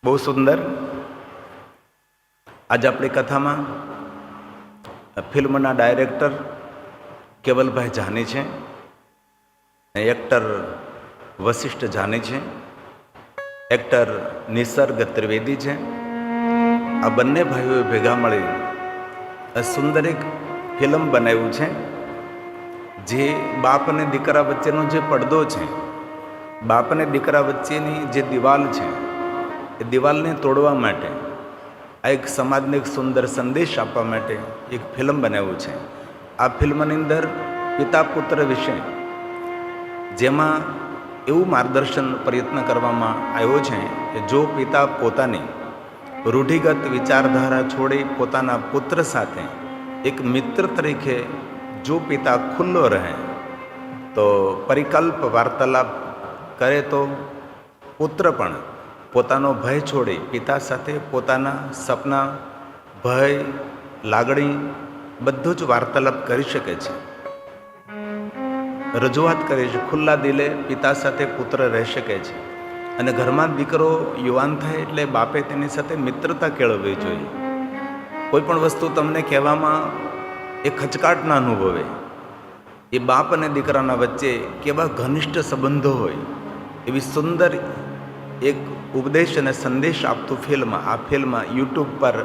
બહુ સુંદર. આજે આપણી કથામાં ફિલ્મના ડાયરેક્ટર કેવલભાઈ જાની છે, એક્ટર વશિષ્ઠ જાની છે, એક્ટર નિસર્ગ ત્રિવેદી છે. આ બંને ભાઈઓએ ભેગા મળી સુંદર એક ફિલ્મ બનાવ્યું છે, જે બાપ અને દીકરા વચ્ચેનો જે પડદો છે, બાપ અને દીકરા વચ્ચેની જે દિવાલ છે, એ દિવાલને તોડવા માટે, આ એક સમાજને એક સુંદર સંદેશ આપવા માટે એક ફિલ્મ બનાવ્યું છે. આ ફિલ્મની અંદર પિતા પુત્ર વિશે જેમાં એવું માર્ગદર્શન પ્રયત્ન કરવામાં આવ્યો છે કે જો પિતા પોતાની રૂઢિગત વિચારધારા છોડી પોતાના પુત્ર સાથે એક મિત્ર તરીકે જો પિતા ખુલ્લો રહે, તો પરિકલ્પ વાર્તાલાપ કરે, તો પુત્ર પણ પોતાનો ભય છોડી પિતા સાથે પોતાના સપના, ભય, લાગણી બધું જ વાર્તાલાપ કરી શકે છે, રજૂઆત કરે છે. ખુલ્લા દિલે પિતા સાથે પુત્ર રહી શકે છે. અને ઘરમાં દીકરો યુવાન થાય એટલે બાપે તેની સાથે મિત્રતા કેળવવી જોઈએ. કોઈ પણ વસ્તુ તમને કહેવામાં એ ખચકાટ ના અનુભવે. એ બાપ અને દીકરાના વચ્ચે કેવા ઘનિષ્ઠ સંબંધો હોય, એવી સુંદર એક ઉપદેશ અને સંદેશ આપતું ફિલ્મ આ ફિલ્મ યુટ્યુબ પર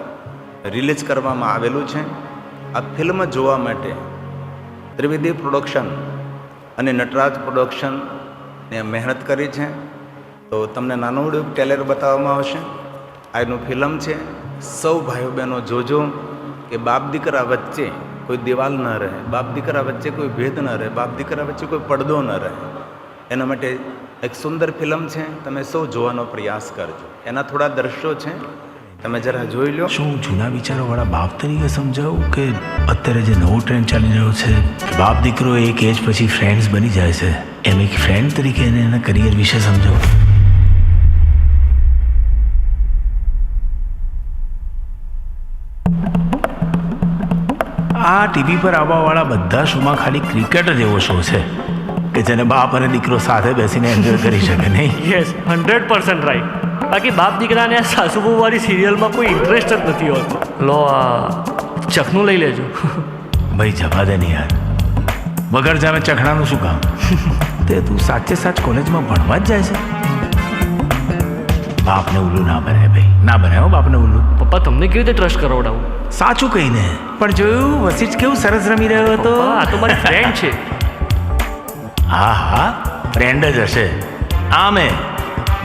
રિલીઝ કરવામાં આવેલું છે. આ ફિલ્મ જોવા માટે ત્રિવેદી પ્રોડક્શન અને નટરાજ પ્રોડક્શનને મહેનત કરી છે. તો તમને નાનું ટેલર બતાવવામાં આવશે. આ એનું ફિલ્મ છે. સૌ ભાઈઓ બહેનો જોજો કે બાપ દીકરા વચ્ચે કોઈ દિવાલ ન રહે, બાપ દીકરા વચ્ચે કોઈ ભેદ ન રહે, બાપ દીકરા વચ્ચે કોઈ પડદો ન રહે. એના માટે એક સુંદર ફિલ્મ છે, તમે સૌ જોવાનો પ્રયાસ કરજો. એના થોડા દ્રશ્યો છે, તમે જરા જોઈ લો. શું જૂના વિચારોવાળા બાપ તરીકે સમજાવું કે અત્યારે જે નવો ટ્રેન્ડ ચાલી રહ્યો છે, બાપ દીકરો એક એજ પછી ફ્રેન્ડ્સ બની જાય છે, એમ એક ફ્રેન્ડ તરીકે એને એના કરિયર વિશે સમજાવું? આ ટીવી પર આવવાવાળા બધા શોમાં ખાલી ક્રિકેટ જ એવો શો છે કે જેને બાપ અને દીકરો સાથે બેસીને એન્જોય કરી શકે, નહીં? Yes, 100% right. બાકી બાપ દીકરાને આ સાસુ બહુવાળી સિરિયલમાં કોઈ ઇન્ટરેસ્ટ જ નથી હોતો. લો, આ ચકનું લઈ લેજો. ભાઈ જવા દે ને યાર, વગર જામે ચખડાનું શું કામ? તે તું સાચે સાચ કોલેજમાં ભણવા જ જાય છે? બાપને ઉલ્લુ ના બનાય ભાઈ, ના બનાય હો બાપને ઉલ્લુ. પપ્પા, તમને કેવી રીતે ટ્રસ્ટ કરાવડાવું? સાચું કહીને પણ જોયું વશિષ્ઠ કેવું સરસ રમી રહ્યો હતો. આ તો મારી ફ્રેન્ડ છે. હા હા, ફ્રેન્ડ જ હશે. આમે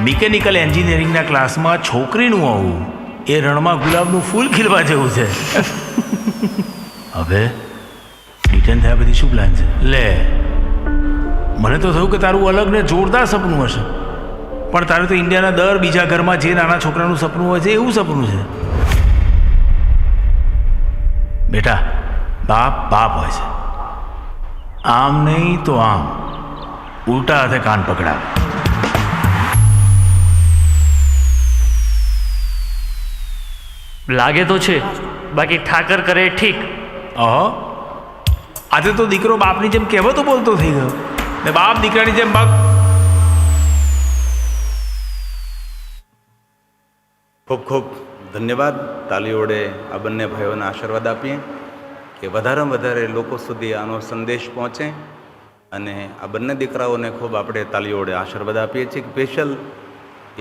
મિકેનિકલ એન્જિનિયરિંગના ક્લાસમાં છોકરીનું આવું એ રણમાં ગુલાબનું ફૂલ ખીલવા જેવું છે. હવે રિટર્ન થયા પછી શું પ્લાન છે? લે, મને તો થયું કે તારું અલગ ને જોરદાર સપનું હશે, પણ તારે તો ઇન્ડિયાના દર બીજા ઘરમાં જે નાના છોકરાનું સપનું હોય છે એવું સપનું છે. બેટા, બાપ બાપ હોય છે, આમ નહીં તો આમ ઉલટા હાથે કાન પકડાવે. લાગે તો છે, બાકી ઠાકર કરે ઠીક. આજે તો દીકરો બાપની જેમ કહેવતો બોલતો થઈ ગયો ને બાપ દીકરાની જેમ બાપ. ખૂબ ખૂબ ધન્યવાદ. તાલી વડે આ બંને ભાઈઓને આશીર્વાદ આપીએ કે વધારેમાં વધારે લોકો સુધી આનો સંદેશ પહોંચે. અને આ બંને દીકરાઓને ખૂબ આપણે તાલીઓ વડે આશીર્વાદ આપીએ છીએ કે સ્પેશિયલ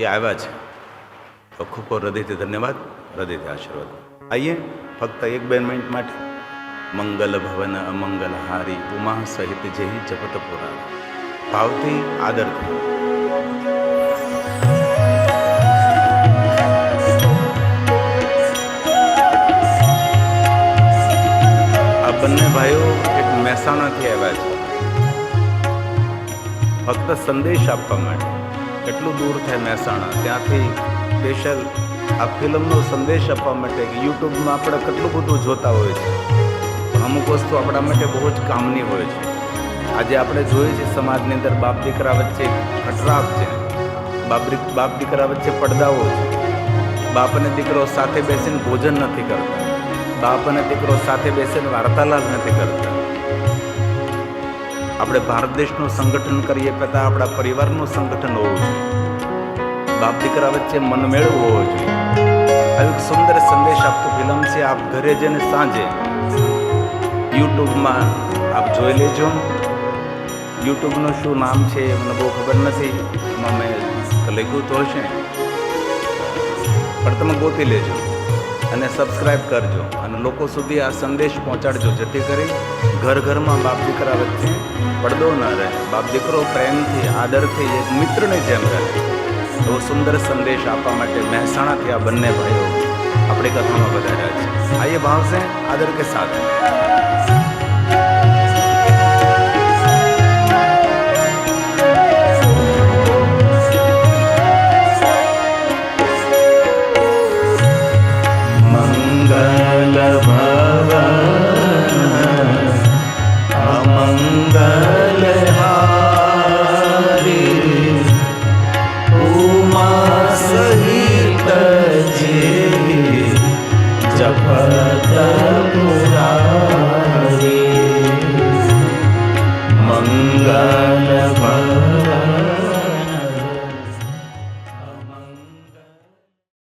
એ આવ્યા છે. તો ખૂબ ખૂબ હૃદયથી ધન્યવાદ, હૃદયથી આશીર્વાદ. આવીએ ફક્ત 1-2 મિનિટ માટે. મંગલ ભવન અમંગલ હારી ઉમા સહિત જેહી જપત પુરા. ભાવથી, આદરથી. બંને ભાઈઓ એક મહેસાણાથી આવ્યા છે ફક્ત સંદેશ આપવા માટે. કેટલું દૂર થાય મહેસાણા, ત્યાંથી સ્પેશિયલ આ ફિલ્મનો સંદેશ આપવા માટે. યુટ્યુબમાં આપણે કેટલું બધું જોતા હોય છે, પણ અમુક વસ્તુ આપણા માટે બહુ જ કામની હોય છે. આજે આપણે જોઈએ છીએ સમાજની અંદર બાપ દીકરા વચ્ચે ખટરાપ છે, બાપ દીકરા વચ્ચે પડદાઓ છે, બાપ અને દીકરો સાથે બેસીને ભોજન નથી કરતા, બાપ અને દીકરો સાથે બેસીને વાર્તાલાપ નથી કરતા. આપણે ભારત દેશનું સંગઠન કરીએ પહેલાં આપણા પરિવારનું સંગઠન હોવું જોઈએ. બાપ દીકરા વચ્ચે મનમેળ હોવો જોઈએ. આવી એક સુંદર સંદેશ આપતું ફિલ્મ છે. આપ ઘરે જઈને સાંજે યુટ્યુબમાં આપ જોઈ લેજો. યુટ્યુબનું શું નામ છે એ મને બહુ ખબર નથી, એમાં મેં લખ્યું તો હશે, પણ તમે ગોતી લેજો અને સબસ્ક્રાઈબ કરજો અને લોકો સુધી આ સંદેશ પહોંચાડજો, જેથી કરી ઘર ઘરમાં બાપ દીકરા વચ્ચે પડદો ન રહે, બાપ દીકરો પ્રેમથી આદરથી એક મિત્રની જેમ રહે. એવો સુંદર સંદેશ આપવા માટે મહેસાણાથી આ બંને ભાઈઓ આપણી કથામાં વધાર્યા છે. આ એ ભાવ છે આદર કે સાથ. મંગલ ભવન અમંગલ હારી ઉમા સહિત જે જપ